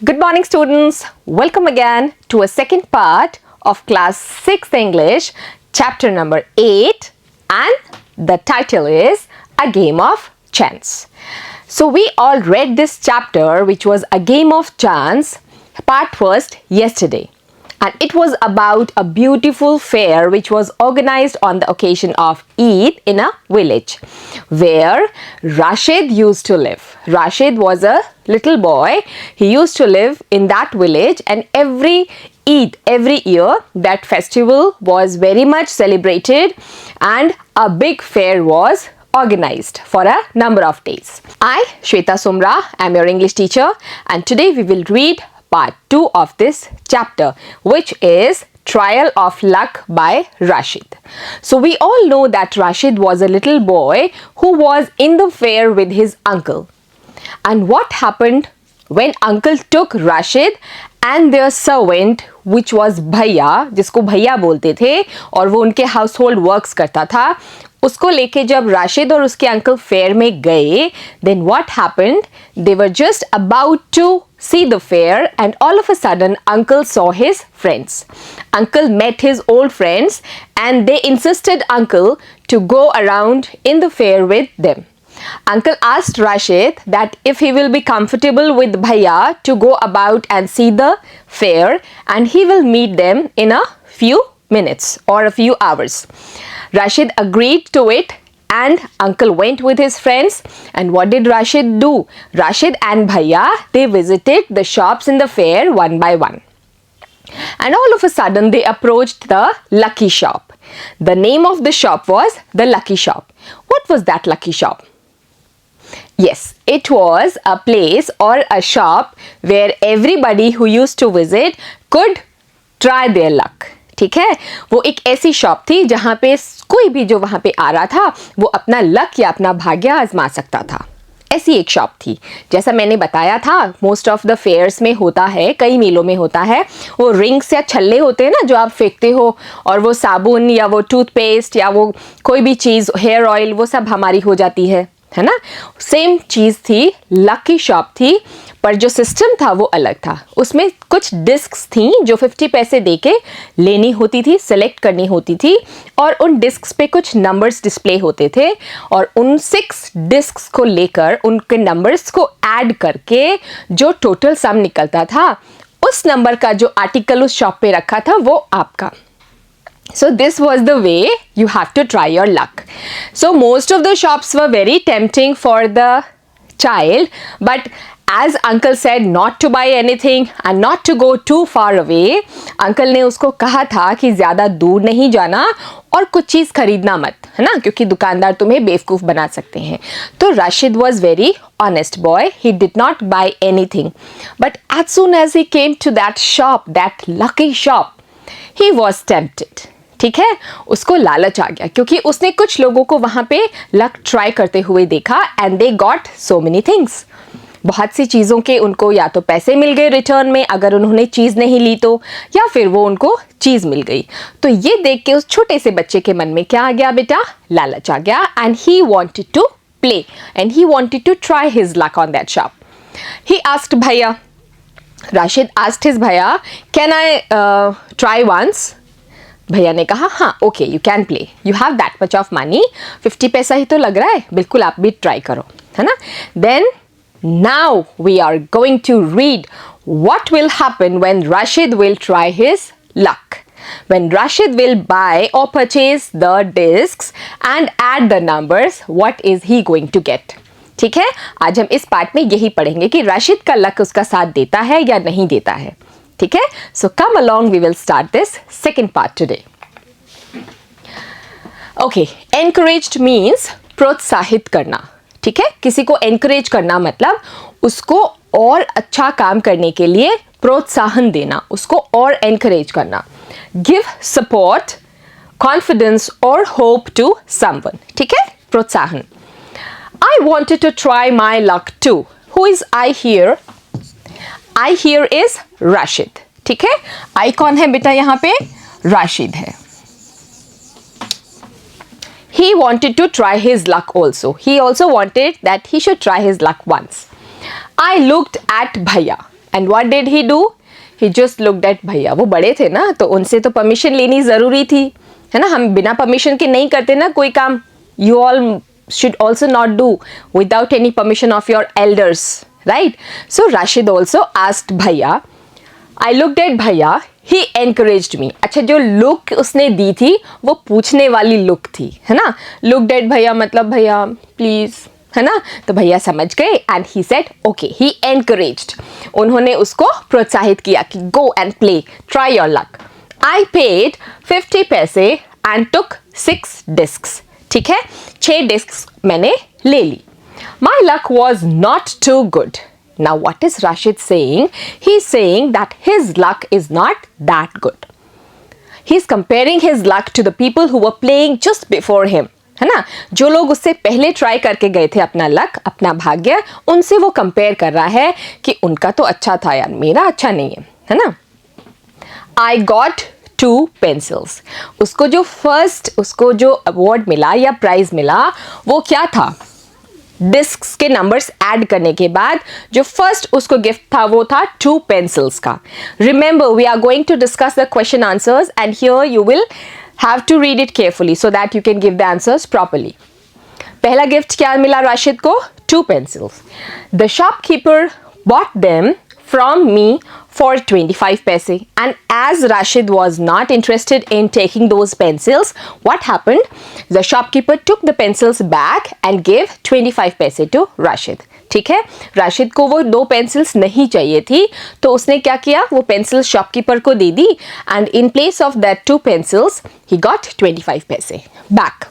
Good morning, students. Welcome again to a second part of class 6 English, chapter number 8, and the title is A Game of Chance. So we all read this chapter, which was A Game of Chance, part first yesterday. And it was about a beautiful fair which was organized on the occasion of Eid in a village where Rashid used to live. Rashid was a little boy. He used to live in that village, and every Eid, every year, that festival was very much celebrated and a big fair was organized for a number of days. I, Shweta Sumra, am your English teacher, and today we will read part 2 of this chapter, which is Trial of Luck by Rashid. So we all know that Rashid was a little boy who was in the fair with his uncle. And what happened when uncle took Rashid and their servant, which was भैया, जिसको भैया बोलते थे और वो उनके household works करता था, उसको लेके जब राशिद और उसके अंकल फेयर में गए, then what happened? They were just about to see the fair, and all of a sudden uncle saw his friends. Uncle met his old friends and they insisted uncle to go around in the fair with them. Uncle asked Rashid that if he will be comfortable with Bhaiya to go about and see the fair, and he will meet them in a few minutes or a few hours. Rashid agreed to it, and uncle went with his friends. And what did Rashid do? Rashid and Bhaiya, they visited the shops in the fair one by one. And all of a sudden they approached the lucky shop. The name of the shop was the Lucky Shop. What was that lucky shop? Yes, it was a place or a shop where everybody who used to visit could try their luck. ठीक है, वो एक ऐसी shop थी जहाँ पे कोई भी जो वहाँ पे आ रहा था वो अपना लक या अपना भाग्य आजमा सकता था. ऐसी एक शॉप थी. जैसा मैंने बताया था, मोस्ट ऑफ द फेयर्स में होता है, कई मेलों में होता है, वो रिंग्स या छल्ले होते हैं ना जो आप फेंकते हो, और वो साबुन या वो टूथपेस्ट या वो कोई भी चीज़, हेयर ऑयल, वो सब हमारी हो जाती है ना. सेम चीज़ थी, लकी शॉप थी, पर जो सिस्टम था वो अलग था. उसमें कुछ डिस्क्स थी जो 50 पैसे देके लेनी होती थी, सेलेक्ट करनी होती थी, और उन डिस्क्स पे कुछ नंबर्स डिस्प्ले होते थे, और उन 6 डिस्क्स को लेकर उनके नंबर्स को ऐड करके जो टोटल सम निकलता था, उस नंबर का जो आर्टिकल उस शॉप पे रखा था वो आपका. So this was the way you have to try your luck. So most of the shops were very tempting for the child, but as uncle said not to buy anything and not to go too far away, uncle ने उसको कहा था कि ज़्यादा दूर नहीं जाना और कुछ चीज़ खरीदना मत, है ना, क्योंकि दुकानदार तुम्हें बेवकूफ़ बना सकते हैं. तो Rashid was very honest boy. He did not buy anything. But as soon as he came to that shop, that lucky shop, he was tempted. ठीक है, उसको लालच आ गया क्योंकि उसने कुछ लोगों को वहाँ पे लक ट्राई करते हुए देखा, and they got so many things. बहुत सी चीज़ों के उनको या तो पैसे मिल गए रिटर्न में अगर उन्होंने चीज़ नहीं ली तो, या फिर वो उनको चीज़ मिल गई. तो ये देख के उस छोटे से बच्चे के मन में क्या आ गया बेटा? लालच आ गया, and he wanted to play and he wanted to try his luck on that shop. He asked भैया, राशिद आस्क्ड हिज भैया, कैन आई ट्राई वंस? भैया ने कहा हाँ, okay, you can play, you have that much of money, 50 पैसा ही तो लग रहा है, बिल्कुल आप भी ट्राई करो, है ना. Then now we are going to read what will happen when Rashid will try his luck. When Rashid will buy or purchase the discs and add the numbers, what is he going to get? ठीक है, आज हम इस part में यही पढ़ेंगे कि राशिद का लक उसका साथ देता है या नहीं देता है. ठीक है, so come along, we will start this second part today. Okay, encouraged means प्रोत्साहित करना. ठीक है, किसी को encourage करना मतलब उसको और अच्छा काम करने के लिए प्रोत्साहन देना, उसको और encourage करना. Give support, confidence or hope to someone. ठीक है, प्रोत्साहन. I wanted to try my luck too. Who is I here? I here is Rashid. ठीक है, I कौन है बेटा यहाँ पे? Rashid है. He wanted to try his luck also. He also wanted that he should try his luck once. I looked at Bhaiya and what did he do? He just looked at भैया, वो बड़े थे ना तो उनसे तो permission लेनी ज़रूरी थी, है ना, हम बिना परमिशन के नहीं करते ना कोई काम. You all should also not do without any permission of your elders, right? So Rashid also asked Bhaiya. I looked at Bhaiya. He encouraged me. अच्छा, जो look उसने दी थी वो पूछने वाली look थी, है ना. Looked at Bhaiya मतलब भैया प्लीज, है ना. तो भैया समझ गए and he said okay. He encouraged, उन्होंने उसको प्रोत्साहित किया कि go and play, try your luck. I paid 50 पैसे एंड टुक 6 डिस्क्स. ठीक है, 6 डिस्क्स मैंने ले ली. My luck was not too good. Now what is Rashid saying? He's saying that his luck is not that good. He's comparing his luck to the people who were playing just before him. है ना, जो लोग उससे पहले try करके गए थे अपना लक, अपना भाग्य, उनसे वो कंपेयर कर रहा है कि उनका तो अच्छा था यार, मेरा अच्छा नहीं है ना. I got 2 pencils. उसको जो अवार्ड मिला या प्राइज मिला वो क्या था? डिस्क्स के नंबर्स ऐड करने के बाद जो फर्स्ट उसको गिफ्ट था वो था 2 पेंसिल्स का. Remember we are going to discuss the question answers and here you will have to read it carefully so that you can give the answers properly. पहला गिफ्ट क्या मिला राशिद को? 2 pencils. The shopkeeper bought them from me for 25 paise, and as Rashid was not interested in taking those pencils, what happened? The shopkeeper took the pencils back and gave 25 paise to Rashid. ठीक है, राशिद को वो 2 pencils नहीं चाहिए थी तो उसने क्या किया, वो पेंसिल्स शॉपकीपर को दे दी and in place of that 2 pencils he got 25 पैसे बैक.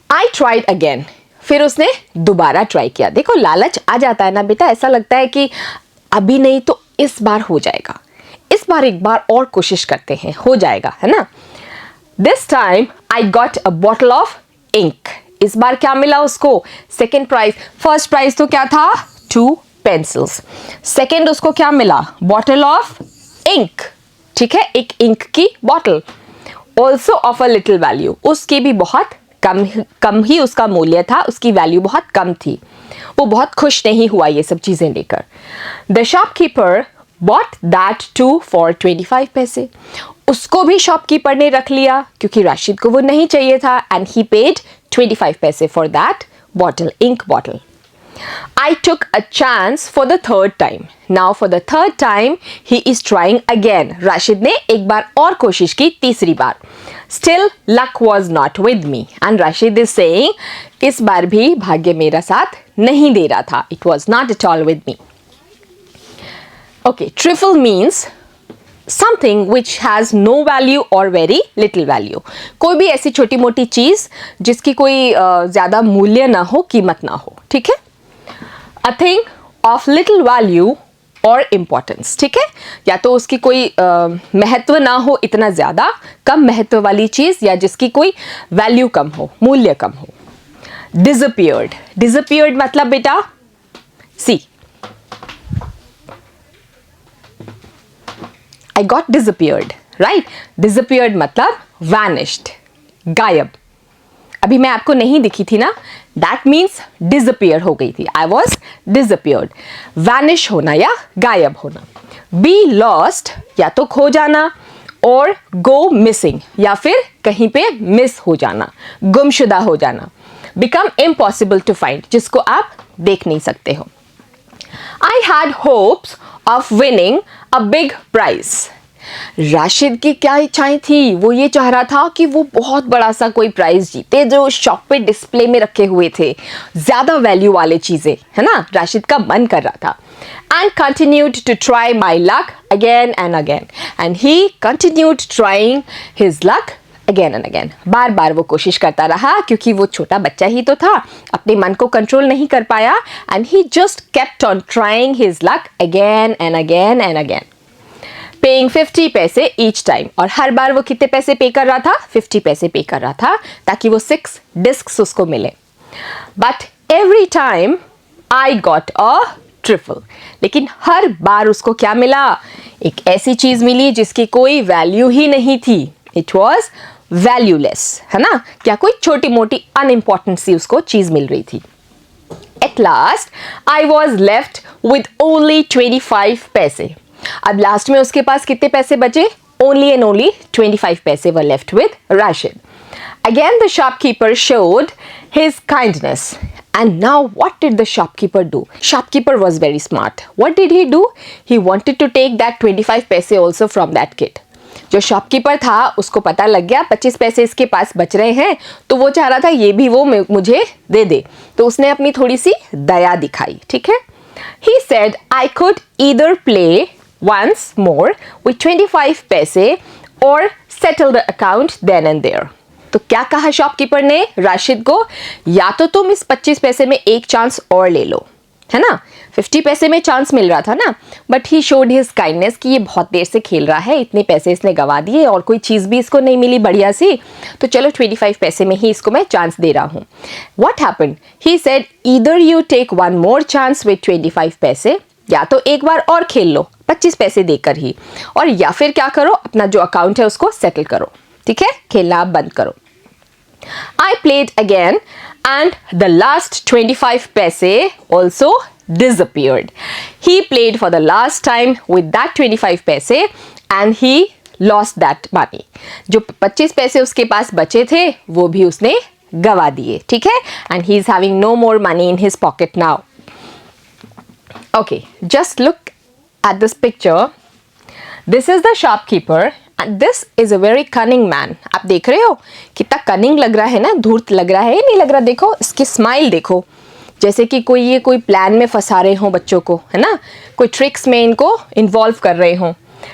I tried again. फिर उसने दोबारा ट्राई किया. देखो लालच आ जाता है ना बेटा, ऐसा लगता है कि अभी नहीं तो इस बार हो जाएगा, इस बार एक बार और कोशिश करते हैं, हो जाएगा, है ना. This time I got a bottle of ink. इस बार क्या मिला उसको? Second prize. फर्स्ट प्राइज तो क्या था? 2 पेंसिल्स. सेकेंड उसको क्या मिला? Bottle of ink. ठीक है, एक इंक की bottle. Also of a little value. उसकी भी बहुत कम ही उसका मूल्य था, उसकी वैल्यू बहुत कम थी. वो बहुत खुश नहीं हुआ ये सब चीजें लेकर. The shopkeeper bought that too for 25 पैसे. उसको भी शॉपकीपर ने रख लिया क्योंकि राशिद को वो नहीं चाहिए था एंड ही पेड 25 पैसे for that bottle, ink bottle. I took a chance for the third time. Now for the third time he is trying again. Rashid ने एक बार और कोशिश की, तीसरी बार. Still luck was not with me. And Rashid is saying इस बार भी भाग्य मेरा साथ नहीं दे रहा था. It was not at all with me. Okay, trifle means something which has no value or very little value. कोई भी ऐसी छोटी मोटी चीज़ जिसकी कोई ज़्यादा मूल्य ना हो, कीमत ना हो. ठीक है, a thing of little value or importance. ठीक है, या तो उसकी कोई महत्व ना हो इतना ज़्यादा, कम महत्व वाली चीज़ या जिसकी कोई वैल्यू कम हो, मूल्य कम हो. Disappeared. Disappeared मतलब बेटा सी, I got disappeared, right? Disappeared मतलब vanished, गायब. अभी मैं आपको नहीं दिखी थी ना, that means disappear हो गई थी. I was disappeared. Vanish होना या गायब होना. Be lost या तो खो जाना और go missing या फिर कहीं पे मिस हो जाना, गुमशुदा हो जाना. Become impossible to find जिसको आप देख नहीं सकते हो. I had hopes of winning a big prize. Rashid की क्या इच्छाएं थी? वो ये चाह रहा था कि वो बहुत बड़ा सा कोई प्राइज जीते जो शॉप पे डिस्प्ले में रखे हुए थे, ज़्यादा वैल्यू वाले चीज़ें, है ना. राशिद का मन कर रहा था. And continued to try my luck again and again. And he continued trying his luck again and again. बार बार वो कोशिश करता रहा क्योंकि वो छोटा बच्चा ही तो था, अपने मन को कंट्रोल नहीं कर पाया. And he just kept on trying his luck again and again and again. Paying 50 पैसे each time. और हर बार वो कितने पैसे पे कर रहा था? 50 पैसे पे कर रहा था ताकि वो 6 डिस्क्स उसको मिले. But every time I got a trifle. लेकिन हर बार उसको क्या मिला? एक ऐसी चीज़ मिली जिसकी कोई वैल्यू ही नहीं थी. It was valueless, है ना. क्या कोई छोटी मोटी अनइम्पॉर्टेंट सी उसको चीज़ मिल रही थी. At last, I was left with only 25 पैसे. अब लास्ट में उसके पास कितने पैसे बचे? Only and only 25 पैसे were left with Rashid. Again, the shopkeeper showed his kindness. And now what did the shopkeeper do? Shopkeeper was very smart. What did he do? He wanted to take that 25 पैसे also from that kid. जो shopkeeper था उसको पता लग गया 25 पैसे इसके पास बच रहे हैं, तो वो चाह रहा था ये भी वो मुझे दे दे, तो उसने अपनी थोड़ी सी दया दिखाई. ठीक है. He said I could either play once more with 25 पैसे or settle the account then and there. तो क्या कहा शॉपकीपर ने राशिद को? या तो तुम इस 25 पैसे में एक चांस और ले लो, है ना. 50 पैसे में चांस मिल रहा था ना, but he showed his kindness कि ये बहुत देर से खेल रहा है, इतने पैसे इसने गवा दिए और कोई चीज़ भी इसको नहीं मिली बढ़िया सी, तो चलो 25 पैसे में ही इसको मैं चांस दे रहा हूँ. What happened? He said either you take one more chance with 25 पैसे, या तो एक बार और खेल लो 25 पैसे देकर ही, और या फिर क्या करो, अपना जो अकाउंट है उसको सेटल करो. ठीक है, खेलना आप बंद करो. I played again and the last 25 paise also disappeared. He played for the last time with that 25 paise and he lost that money. जो 25 पैसे उसके पास बचे थे वो भी उसने गवा दिए. ठीक है, and he is having no more money in his pocket now. Okay, just look at this picture. This is the shopkeeper. And this is a very cunning man. आप देख रहे हो कितना कनिंग लग रहा है ना, धूर्त लग रहा है, नहीं लग रहा? देखो इसकी स्माइल देखो, जैसे कि कोई प्लान में फंसा रहे हो बच्चों को, है ना, कोई ट्रिक्स में इनको इन्वॉल्व कर रहे हो.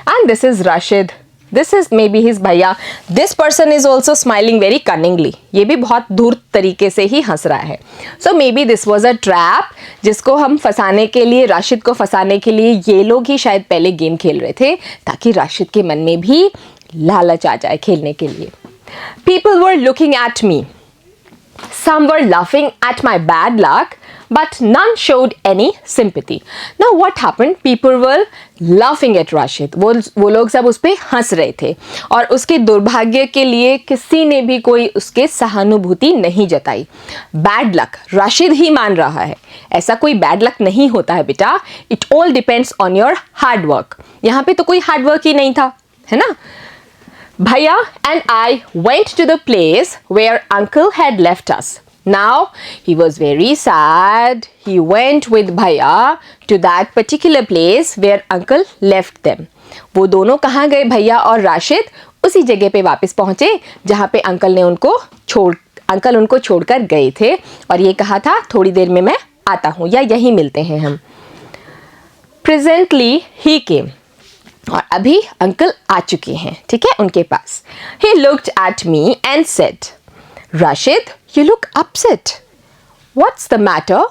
And this is Rashid, this is maybe his भैया. This person is also smiling very cunningly. ये भी बहुत धूर्त तरीके से ही हंस रहा है. So maybe this was a trap, जिसको हम फंसाने के लिए, राशिद को फंसाने के लिए ये लोग ही शायद पहले गेम खेल रहे थे, ताकि राशिद के मन में भी लालच आ जाए खेलने के लिए. People were looking at me. Some were laughing at my bad luck, but none showed any sympathy. Now what happened? People were laughing at Rashid. वो लोग सब उस पर हंस रहे थे और उसके दुर्भाग्य के लिए किसी ने भी कोई उसके सहानुभूति नहीं जताई. बैड लक राशिद ही मान रहा है. ऐसा कोई बैड लक नहीं होता है बेटा. It all depends on your hard work. यहाँ पे तो कोई हार्ड वर्क ही नहीं था, है ना. Bhaiya and I went to the place where uncle had left us. Now he was very sad. He went with Bhaiya to that particular place where uncle left them. वो दोनों कहाँ गए? भैया और राशिद उसी जगह पे वापस पहुँचे जहाँ पे अंकल उनको छोड़कर गए थे और ये कहा था थोड़ी देर में मैं आता हूँ या यहीं मिलते हैं हम. Presently he came. और अभी अंकल आ चुके हैं. ठीक है, उनके पास. He looked at me and said, Rashid, you look upset. What's the matter?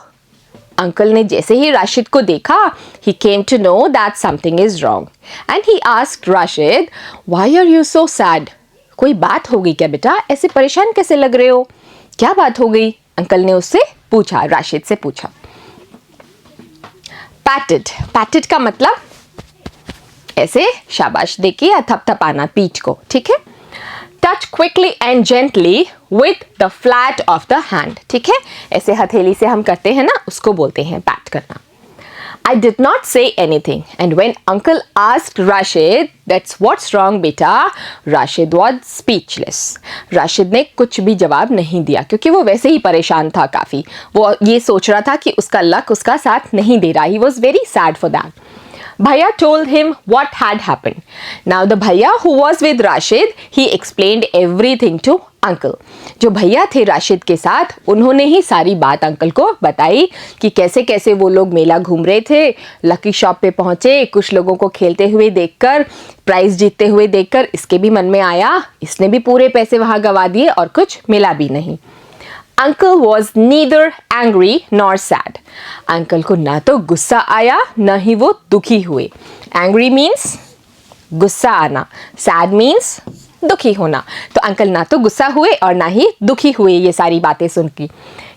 Uncle ने जैसे ही राशिद को देखा, he came to know that something is wrong. And he asked Rashid, why are you so sad? कोई बात हो गई क्या बेटा? ऐसे परेशान कैसे लग रहे हो? क्या बात हो गई? अंकल ने उससे पूछा, राशिद से पूछा. Patted का मतलब ऐसे शाबाश देके या थपथपाना पीठ को. ठीक है. Touch quickly and gently with the flat of the hand. ठीक है, ऐसे हथेली से हम करते हैं ना, उसको बोलते हैं पैट करना. I did not say anything and when uncle asked Rashid that's what's wrong beta, Rashid was speechless. Rashid ने कुछ भी जवाब नहीं दिया क्योंकि वो वैसे ही परेशान था काफ़ी. वो ये सोच रहा था कि उसका लक उसका साथ नहीं दे रहा. He was very sad for that. Bhaiya told him what had happened. Now the Bhaiya who was with Rashid, he explained everything to uncle. जो भैया थे राशिद के साथ, उन्होंने ही सारी बात अंकल को बताई कि कैसे कैसे वो लोग मेला घूम रहे थे, लकी शॉप पे पहुँचे, कुछ लोगों को खेलते हुए देखकर, प्राइज जीतते हुए देखकर इसके भी मन में आया, इसने भी पूरे पैसे वहाँ गवा दिए और कुछ मिला भी नहीं. Uncle was neither angry nor sad. Uncle को ना तो गुस्सा आया ना ही वो दुखी हुए. Angry means गुस्सा आना, sad means दुखी होना. तो अंकल ना तो गुस्सा हुए और ना ही दुखी हुए ये सारी बातें सुन के.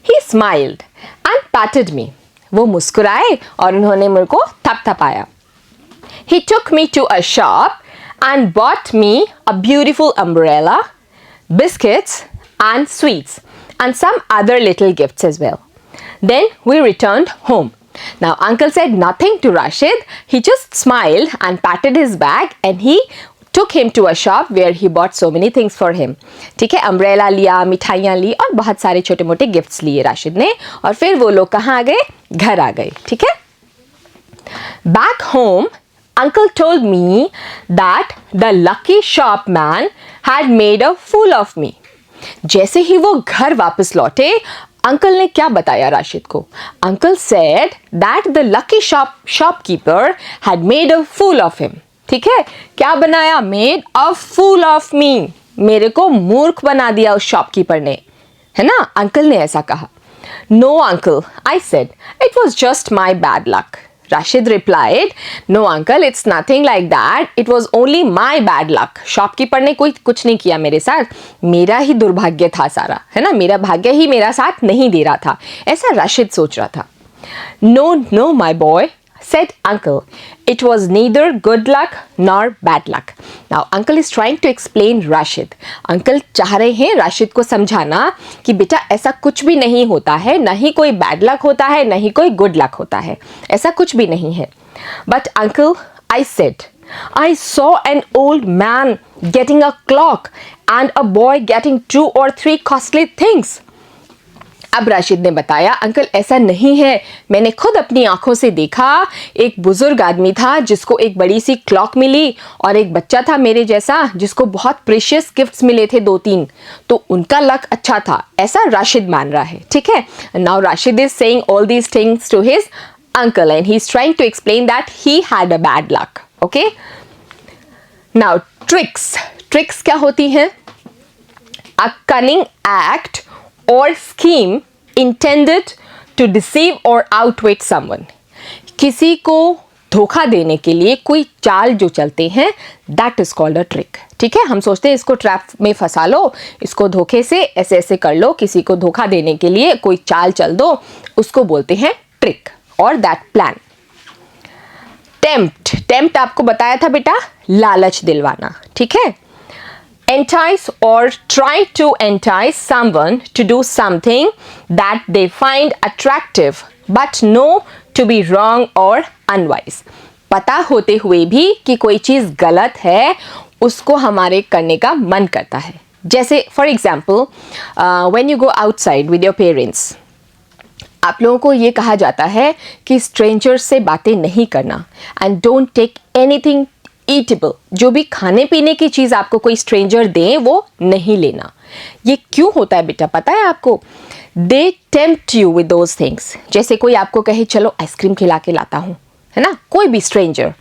He smiled and patted me. वो मुस्कुराए और उन्होंने मेरे को थपथपाया. He took me to a shop and bought me a beautiful umbrella, biscuits and sweets and some other little gifts as well. Then we returned home. Now uncle said nothing to Rashid. He just smiled and patted his bag and he took him to a shop where he bought so many things for him. ठीक है, umbrella लिया, मिठाइयाँ ली और बहुत सारे छोटे मोटे gifts लिए राशिद ने, और फिर वो लोग कहाँ आ गए? घर आ गए. ठीक है. Back home, uncle told me that the lucky shopman had made a fool of me. जैसे ही वो घर वापस लौटे, अंकल ने क्या बताया राशिद को? Uncle said that the lucky shopkeeper had made a fool of him. ठीक है, क्या बनाया? Made a fool of me. मेरे को मूर्ख बना दिया उस शॉपकीपर ने, है ना? अंकल ने ऐसा कहा. No uncle, I said, it was just my bad luck. Rashid replied, no uncle, it's nothing like that. It was only my bad luck. Shopkeeper ने कुछ नहीं किया मेरे साथ, मेरा ही दुर्भाग्य था सारा, है ना? मेरा भाग्य ही मेरा साथ नहीं दे रहा था, ऐसा राशिद सोच रहा था. No, my boy, said uncle, it was neither good luck nor bad luck. Now uncle is trying to explain Rashid. Uncle चाह रहे हैं राशिद को समझाना कि बेटा ऐसा कुछ भी नहीं होता है, ना ही कोई बैड लक होता है, ना ही कोई गुड लक होता है, ऐसा कुछ भी नहीं है. But uncle, I said, I saw an old man getting a clock and a boy getting 2 or 3 costly things. अब राशिद ने बताया, अंकल ऐसा नहीं है, मैंने खुद अपनी आंखों से देखा, एक बुजुर्ग आदमी था जिसको एक बड़ी सी क्लॉक मिली और एक बच्चा था मेरे जैसा जिसको बहुत प्रीशियस गिफ्ट्स मिले थे 2-3, तो उनका लक अच्छा था, ऐसा राशिद मान रहा है. ठीक है. Now Rashid is saying all these things to his uncle and he's trying to explain that he had a bad luck. Okay. Now tricks क्या होती हैं? A cunning act or scheme intended to deceive or outwit someone. किसी को धोखा देने के लिए कोई चाल जो चलते हैं, that is called a trick. ठीक है, हम सोचते हैं इसको ट्रैप में फंसा लो, इसको धोखे से ऐसे ऐसे कर लो, किसी को धोखा देने के लिए कोई चाल चल दो, उसको बोलते हैं ट्रिक और दैट प्लान. टेम्प्ट आपको बताया था बेटा, लालच दिलवाना. ठीक है. Entice or try to entice someone to do something that they find attractive but know to be wrong or unwise. पता होते हुए भी कि कोई चीज़ गलत है, उसको हमारे करने का मन करता है. जैसे for example when you go outside with your parents, आप लोगों को ये कहा जाता है कि स्ट्रेंजर से बातें नहीं करना and don't take anything eatable. जो भी खाने पीने की चीज़ आपको कोई स्ट्रेंजर दे वो नहीं लेना. ये क्यों होता है बेटा पता है आपको? They tempt you with those things. जैसे कोई आपको कहे चलो आइसक्रीम खिला के लाता हूँ, है ना? कोई भी stranger,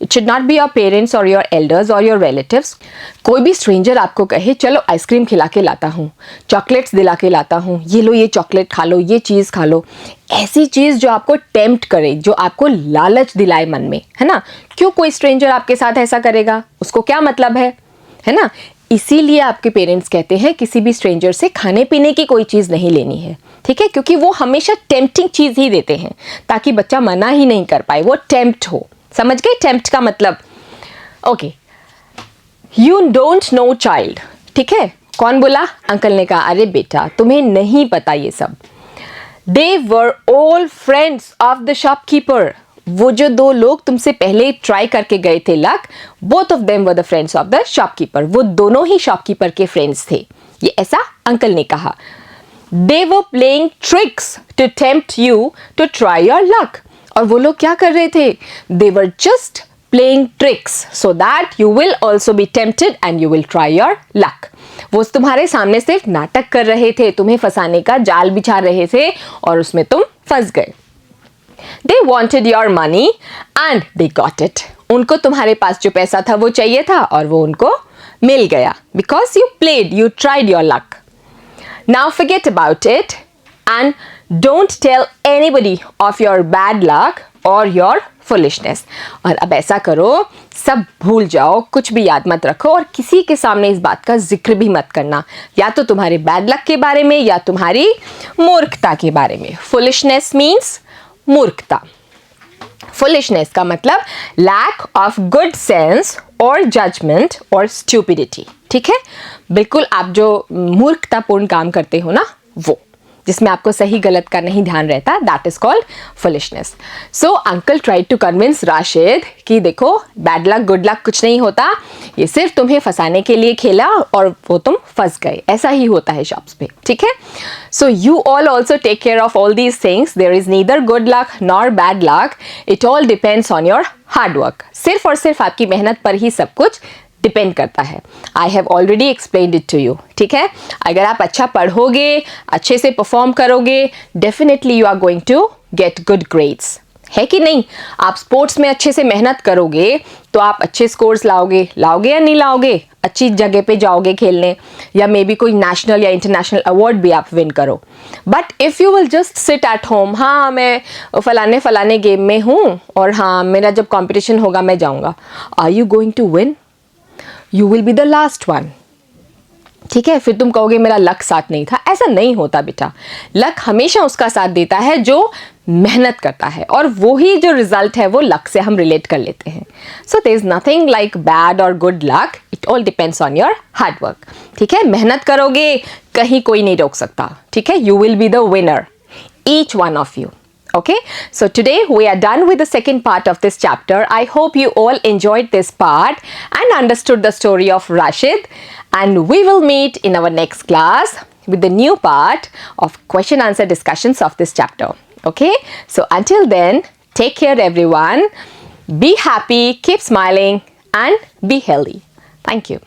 it should not be your parents और योर एल्डर्स और योर रिलेटिव्स. कोई भी स्ट्रेंजर आपको कहे चलो आइसक्रीम खिला के लाता हूँ, चॉकलेट्स दिला के लाता हूँ, ये लो ये चॉकलेट खा लो, ये चीज़ खा लो, ऐसी चीज़ जो आपको टेम्प्ट करे, जो आपको लालच दिलाए मन में, है ना? क्यों कोई स्ट्रेंजर आपके साथ ऐसा करेगा? उसको क्या मतलब है ना? इसीलिए आपके पेरेंट्स कहते हैं किसी भी स्ट्रेंजर से खाने पीने की कोई चीज़ नहीं लेनी है. ठीक है, क्योंकि वो हमेशा टेम्प्टिंग चीज़ ही देते हैं ताकि बच्चा मना ही नहीं कर पाए, वो टेम्प्ट हो. समझ गए टेम्प्ट का मतलब? Okay. You don't know child. ठीक है, कौन बोला? अंकल ने कहा अरे बेटा तुम्हें नहीं पता ये सब. They were all friends of the shopkeeper. वो जो 2 लोग तुमसे पहले ट्राई करके गए थे luck, both of them were the friends of the shopkeeper. वो दोनों ही शॉपकीपर के फ्रेंड्स थे. ये ऐसा अंकल ने कहा. They were playing tricks to tempt you to try your luck. और वो लोग क्या कर रहे थे? They were just playing tricks so that you will also be tempted and you will try your luck. वो तुम्हारे सामने सिर्फ नाटक कर रहे थे, तुम्हें फंसाने का जाल बिछा रहे थे और उसमें तुम फंस गए. They wanted your money and they got it. उनको तुम्हारे पास जो पैसा था वो चाहिए था और वो उनको मिल गया. Because you played, you tried your luck. Now forget about it and don't tell anybody of your bad luck or your foolishness. और अब ऐसा करो, सब भूल जाओ, कुछ भी याद मत रखो और किसी के सामने इस बात का जिक्र भी मत करना, या तो तुम्हारे बैड लक के बारे में या तुम्हारी मूर्खता के बारे में. Foolishness means मूर्खता. फुलिशनेस का मतलब लैक ऑफ गुड सेंस और जजमेंट और स्टूपिडिटी. ठीक है, बिल्कुल आप जो मूर्खतापूर्ण काम करते हो ना वो, जिसमें आपको सही गलत का नहीं ध्यान रहता, that is called foolishness. So uncle tried to convince Rashid कि देखो बैड लक गुड लक कुछ नहीं होता, ये सिर्फ तुम्हें फंसाने के लिए खेला और वो तुम फंस गए. ऐसा ही होता है शॉप्स पे, ठीक है. So you all also take care of all these things. There is neither good luck nor bad luck, it all depends on your hard work. सिर्फ और सिर्फ आपकी मेहनत पर ही सब कुछ डिपेंड करता है. I have already explained it to you, ठीक है. अगर आप अच्छा पढ़ोगे, अच्छे से परफॉर्म करोगे, definitely you are going to get good grades, है कि नहीं. आप स्पोर्ट्स में अच्छे से मेहनत करोगे तो आप अच्छे स्कोर्स लाओगे या नहीं लाओगे, अच्छी जगह पे जाओगे खेलने, या मे बी कोई नेशनल या इंटरनेशनल अवार्ड भी आप विन करो. But if you will just sit at home, हाँ मैं फलाने गेम में हूँ और हाँ मेरा जब कॉम्पिटिशन होगा मैं जाऊँगा, are you going to win? You will be the last one. ठीक है, फिर तुम कहोगे मेरा लक साथ नहीं था. ऐसा नहीं होता बेटा. लक हमेशा उसका साथ देता है जो मेहनत करता है, और वही जो रिजल्ट है वो लक से हम रिलेट कर लेते हैं. So there is nothing like bad और good luck, it all depends on your hard work. ठीक है, मेहनत करोगे कहीं कोई नहीं रोक सकता. ठीक है, you will be the winner, each one of you. Okay, so today we are done with the second part of this chapter. I hope you all enjoyed this part and understood the story of Rashid, and we will meet in our next class with the new part of question answer discussions of this chapter. Okay, so until then, take care everyone, be happy, keep smiling and be healthy. Thank you.